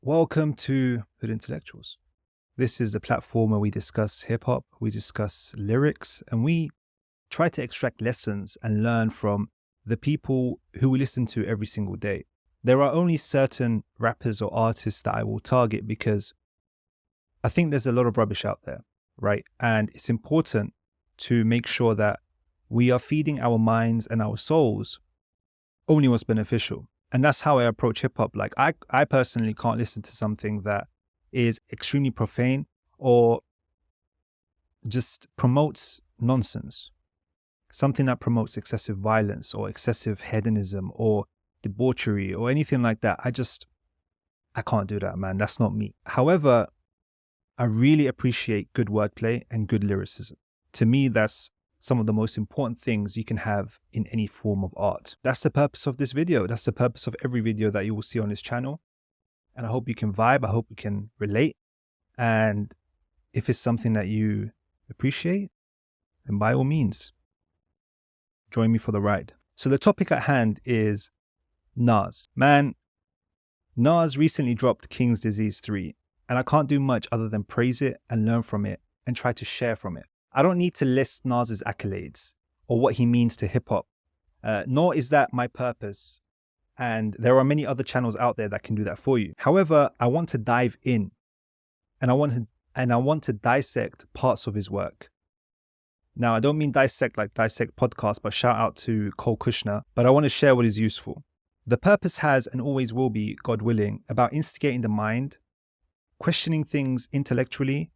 Welcome to Hood Intellectuals. This is the platform where we discuss hip hop, we discuss lyrics, and we try to extract lessons and learn from the people who we listen to every single day. There are only certain rappers or artists that I will target because I think there's a lot of rubbish out there, right? And it's important to make sure that we are feeding our minds and our souls only what's beneficial. And that's how I approach hip hop. Like I personally can't listen to something that is extremely profane or just promotes nonsense. Something that promotes excessive violence or excessive hedonism or debauchery or anything like that. I can't do that, man. That's not me. However, I really appreciate good wordplay and good lyricism. To me, that's some of the most important things you can have in any form of art. That's the purpose of this video. That's the purpose of every video that you will see on this channel. And I hope you can vibe. I hope you can relate. And if it's something that you appreciate, then by all means, join me for the ride. So the topic at hand is Nas. Man, Nas recently dropped King's Disease 3. And I can't do much other than praise it and learn from it and try to share from it. I don't need to list Nas's accolades or what he means to hip hop, nor is that my purpose. And there are many other channels out there that can do that for you. However, I want to dive in and I want to dissect parts of his work. Now, I don't mean dissect like dissect podcast, but shout out to Cole Kushner, but I want to share what is useful. The purpose has and always will be, God willing, about instigating the mind, questioning things intellectually,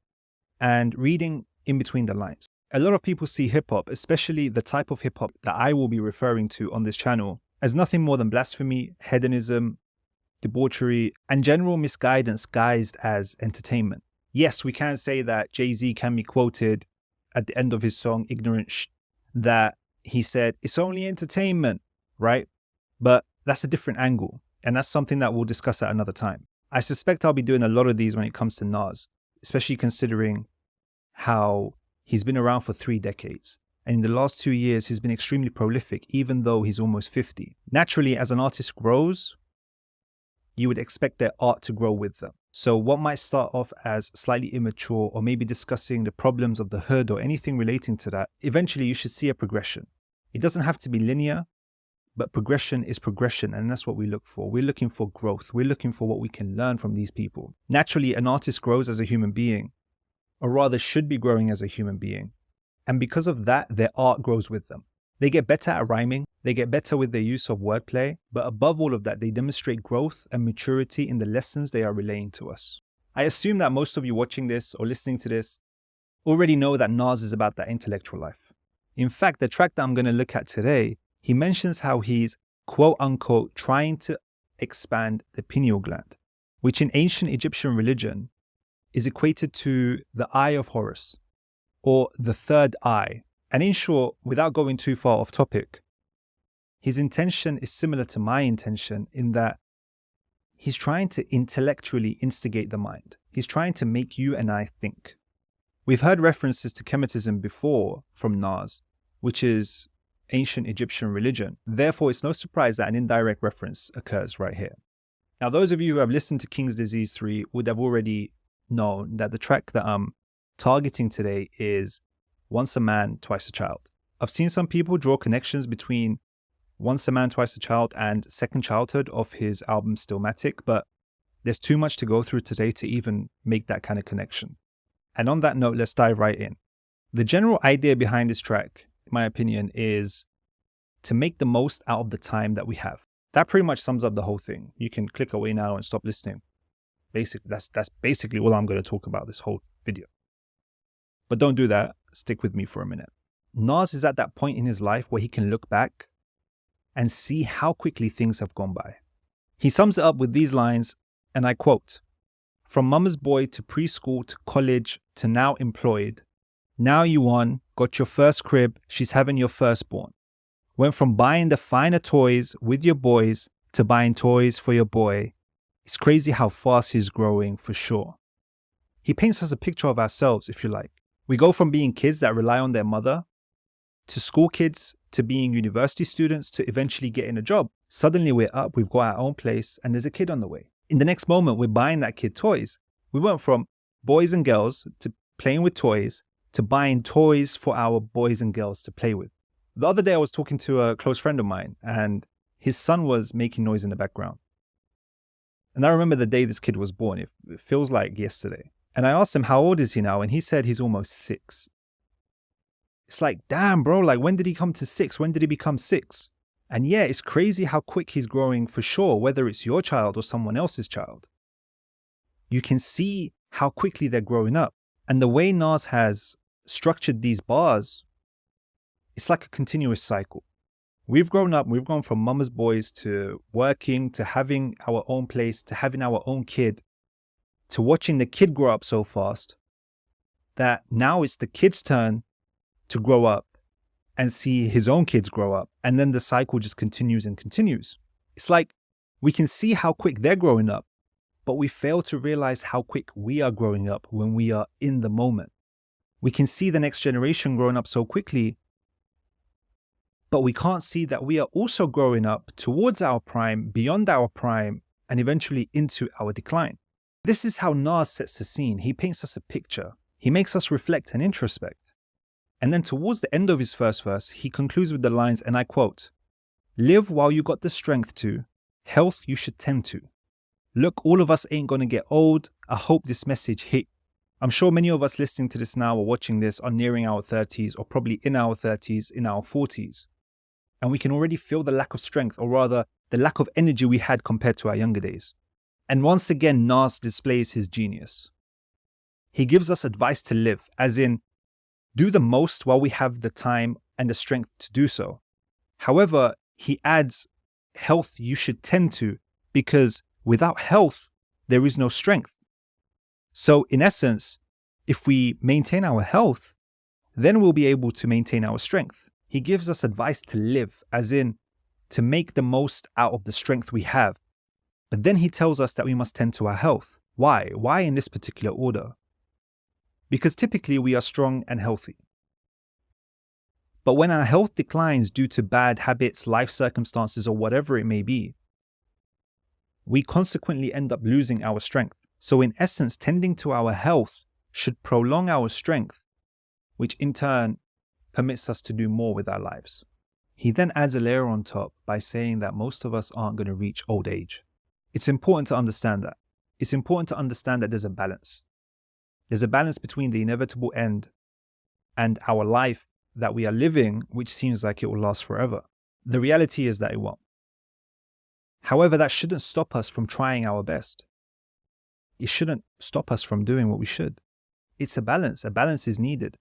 and reading in between the lines. A lot of people see hip hop, especially the type of hip hop that I will be referring to on this channel, as nothing more than blasphemy, hedonism, debauchery, and general misguidance guised as entertainment. Yes, we can say that Jay-Z can be quoted at the end of his song Ignorant that he said, it's only entertainment, right? But that's a different angle, and that's something that we'll discuss at another time. I suspect I'll be doing a lot of these when it comes to Nas, especially considering how he's been around for 3 decades. And in the last 2 years, he's been extremely prolific, even though he's almost 50. Naturally, as an artist grows, you would expect their art to grow with them. So what might start off as slightly immature or maybe discussing the problems of the hood or anything relating to that, eventually you should see a progression. It doesn't have to be linear, but progression is progression, and that's what we look for. We're looking for growth. We're looking for what we can learn from these people. Naturally, an artist grows as a human being, or rather should be growing as a human being. And because of that, their art grows with them. They get better at rhyming, they get better with their use of wordplay, but above all of that, they demonstrate growth and maturity in the lessons they are relaying to us. I assume that most of you watching this or listening to this already know that Nas is about that intellectual life. In fact, the track that I'm going to look at today, he mentions how he's quote unquote trying to expand the pineal gland, which in ancient Egyptian religion is equated to the eye of Horus, or the third eye. And in short, without going too far off topic, his intention is similar to my intention in that he's trying to intellectually instigate the mind. He's trying to make you and I think. We've heard references to Kemetism before from Nas, which is ancient Egyptian religion. Therefore, it's no surprise that an indirect reference occurs right here. Now, those of you who have listened to King's Disease 3 would have already known that the track that I'm targeting today is Once a Man, Twice a Child. I've seen some people draw connections between Once a Man, Twice a Child and Second Childhood of his album Stillmatic, but there's too much to go through today to even make that kind of connection. And on that note, let's dive right in. The general idea behind this track, in my opinion, is to make the most out of the time that we have. That pretty much sums up the whole thing. You can click away now and stop listening. Basically, that's basically all I'm going to talk about this whole video. But don't do that. Stick with me for a minute. Nas is at that point in his life where he can look back and see how quickly things have gone by. He sums it up with these lines, and I quote, "From mama's boy to preschool to college to now employed. Now you won, got your first crib, she's having your firstborn. Went from buying the finer toys with your boys to buying toys for your boy. It's crazy how fast he's growing for sure." He paints us a picture of ourselves, if you like. We go from being kids that rely on their mother to school kids to being university students to eventually getting a job. Suddenly we're up, we've got our own place, and there's a kid on the way. In the next moment, we're buying that kid toys. We went from boys and girls to playing with toys to buying toys for our boys and girls to play with. The other day, I was talking to a close friend of mine, and his son was making noise in the background. And I remember the day this kid was born. It feels like yesterday. And I asked him, how old is he now? And he said he's almost 6. It's like, damn, bro, like when did he come to 6? When did he become 6? And yeah, it's crazy how quick he's growing for sure, whether it's your child or someone else's child. You can see how quickly they're growing up. And the way Nas has structured these bars, it's like a continuous cycle. We've grown up, we've gone from mama's boys to working, to having our own place, to having our own kid, to watching the kid grow up so fast that now it's the kid's turn to grow up and see his own kids grow up. And then the cycle just continues and continues. It's like we can see how quick they're growing up, but we fail to realize how quick we are growing up when we are in the moment. We can see the next generation growing up so quickly, but we can't see that we are also growing up towards our prime, beyond our prime, and eventually into our decline. This is how Nas sets the scene. He paints us a picture. He makes us reflect and introspect. And then towards the end of his first verse, he concludes with the lines, and I quote, "Live while you got the strength to, health you should tend to. Look, all of us ain't gonna get old. I hope this message hit." I'm sure many of us listening to this now or watching this are nearing our 30s or probably in our 30s, in our 40s. And we can already feel the lack of strength, or rather the lack of energy we had compared to our younger days. And once again, Nas displays his genius. He gives us advice to live, as in, do the most while we have the time and the strength to do so. However, he adds health you should tend to, because without health, there is no strength. So in essence, if we maintain our health, then we'll be able to maintain our strength. He gives us advice to live, as in to make the most out of the strength we have. But then he tells us that we must tend to our health. Why? Why in this particular order? Because typically we are strong and healthy. But when our health declines due to bad habits, life circumstances, or whatever it may be, we consequently end up losing our strength. So in essence, tending to our health should prolong our strength, which in turn permits us to do more with our lives. He then adds a layer on top by saying that most of us aren't going to reach old age. It's important to understand that. It's important to understand that there's a balance. There's a balance between the inevitable end and our life that we are living, which seems like it will last forever. The reality is that it won't. However, that shouldn't stop us from trying our best. It shouldn't stop us from doing what we should. It's a balance. A balance is needed.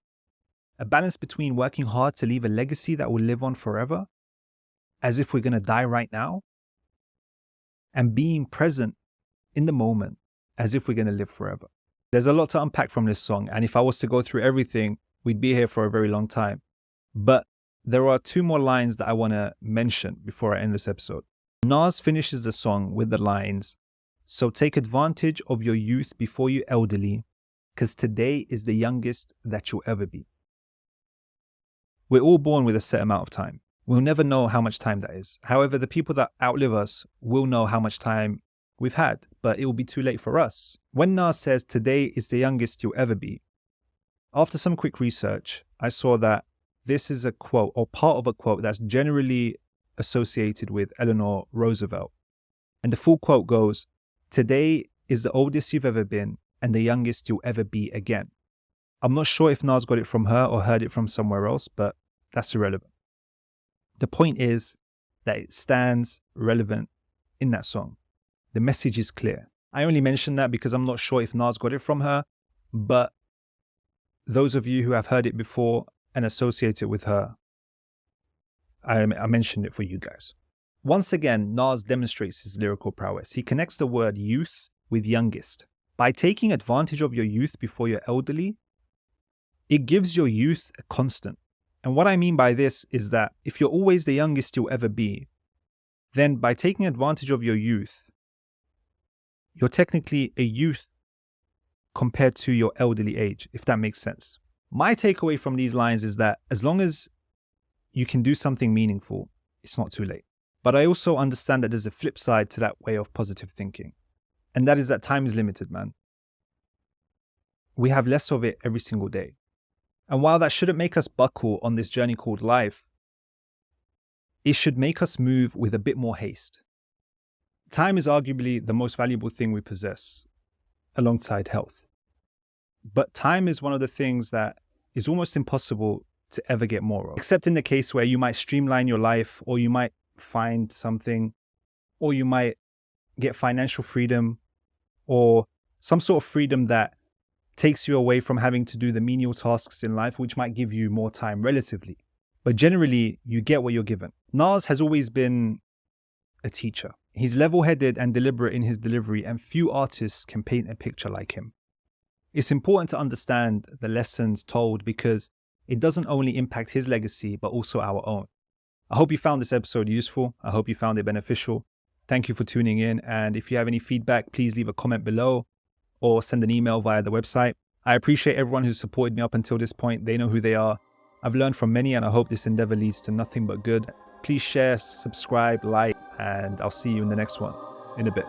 A balance between working hard to leave a legacy that will live on forever, as if we're going to die right now, and being present in the moment, as if we're going to live forever. There's a lot to unpack from this song, and if I was to go through everything, we'd be here for a very long time. But there are 2 more lines that I want to mention before I end this episode. Nas finishes the song with the lines, "So take advantage of your youth before you're elderly, because today is the youngest that you'll ever be." We're all born with a set amount of time. We'll never know how much time that is. However, the people that outlive us will know how much time we've had, but it will be too late for us. When Nas says today is the youngest you'll ever be, after some quick research, I saw that this is a quote or part of a quote that's generally associated with Eleanor Roosevelt. And the full quote goes, "Today is the oldest you've ever been and the youngest you'll ever be again." I'm not sure if Nas got it from her or heard it from somewhere else, but that's irrelevant. The point is that it stands relevant in that song. The message is clear. I only mention that because I'm not sure if Nas got it from her, but those of you who have heard it before and associate it with her, I mentioned it for you guys. Once again, Nas demonstrates his lyrical prowess. He connects the word youth with youngest. By taking advantage of your youth before you're elderly, it gives your youth a constant. And what I mean by this is that if you're always the youngest you'll ever be, then by taking advantage of your youth, you're technically a youth compared to your elderly age, if that makes sense. My takeaway from these lines is that as long as you can do something meaningful, it's not too late. But I also understand that there's a flip side to that way of positive thinking. And that is that time is limited, man. We have less of it every single day. And while that shouldn't make us buckle on this journey called life, it should make us move with a bit more haste. Time is arguably the most valuable thing we possess, alongside health. But time is one of the things that is almost impossible to ever get more of, except in the case where you might streamline your life, or you might find something, or you might get financial freedom, or some sort of freedom that takes you away from having to do the menial tasks in life, which might give you more time relatively. But generally, you get what you're given. Nas has always been a teacher. He's level-headed and deliberate in his delivery, and few artists can paint a picture like him. It's important to understand the lessons told because it doesn't only impact his legacy, but also our own. I hope you found this episode useful. I hope you found it beneficial. Thank you for tuning in. And if you have any feedback, please leave a comment below or send an email via the website. I appreciate everyone who's supported me up until this point. They know who they are. I've learned from many, and I hope this endeavor leads to nothing but good. Please share, subscribe, like, and I'll see you in the next one in a bit.